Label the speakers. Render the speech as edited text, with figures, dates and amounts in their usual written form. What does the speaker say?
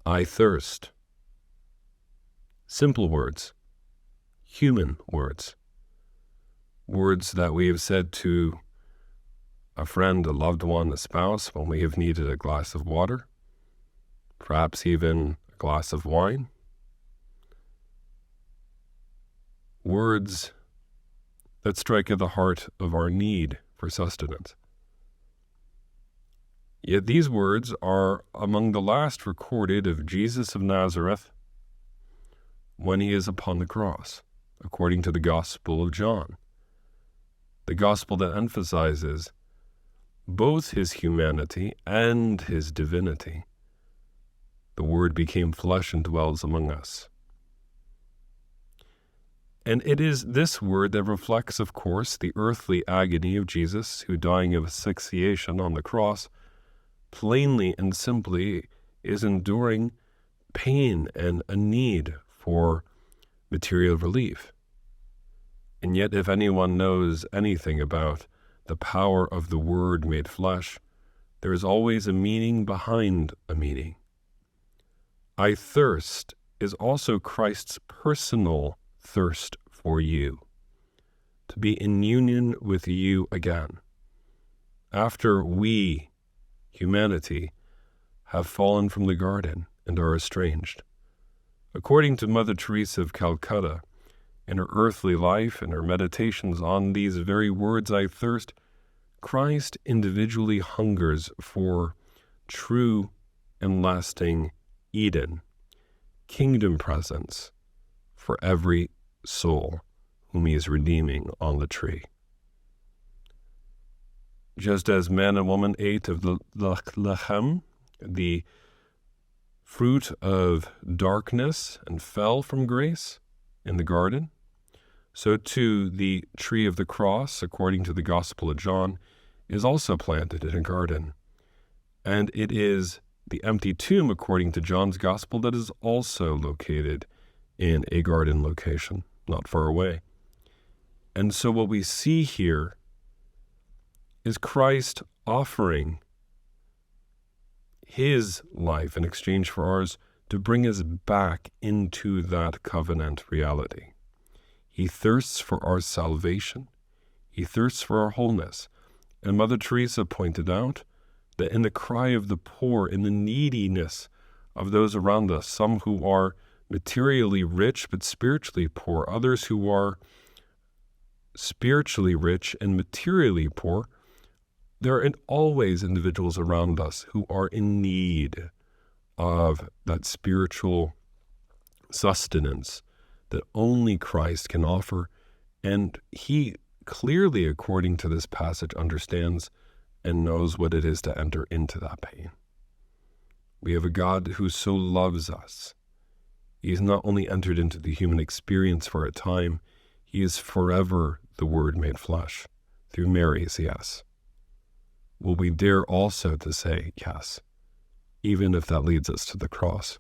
Speaker 1: I thirst. Simple words, human words, words that we have said to a friend, a loved one, a spouse when we have needed a glass of water, perhaps even a glass of wine. Words that strike at the heart of our need for sustenance. Yet these words are among the last recorded of Jesus of Nazareth when he is upon the cross, according to the Gospel of John, the Gospel that emphasizes both his humanity and his divinity. The Word became flesh and dwells among us. And it is this word that reflects, of course, the earthly agony of Jesus, who, dying of asphyxiation on the cross, plainly and simply is enduring pain and a need for material relief. And yet, if anyone knows anything about the power of the Word made flesh, there is always a meaning behind a meaning. I thirst is also Christ's personal thirst for you, to be in union with you again. After we, humanity, have fallen from the garden and are estranged. According to Mother Teresa of Calcutta, in her earthly life and her meditations on these very words, I thirst, Christ individually hungers for true and lasting Eden, kingdom presence for every soul whom he is redeeming on the tree. Just as man and woman ate of the lechem, the fruit of darkness, and fell from grace in the garden, so too the tree of the cross, according to the Gospel of John, is also planted in a garden. And it is the empty tomb, according to John's Gospel, that is also located in a garden location, not far away. And so what we see here is Christ offering his life in exchange for ours to bring us back into that covenant reality. He thirsts for our salvation. He thirsts for our wholeness. And Mother Teresa pointed out that in the cry of the poor, in the neediness of those around us, some who are materially rich but spiritually poor, others who are spiritually rich and materially poor, there are always individuals around us who are in need of that spiritual sustenance that only Christ can offer. And he clearly, according to this passage, understands and knows what it is to enter into that pain. We have a God who so loves us. He has not only entered into the human experience for a time, he is forever the Word made flesh, through Mary's yes. Will we dare also to say yes, even if that leads us to the cross?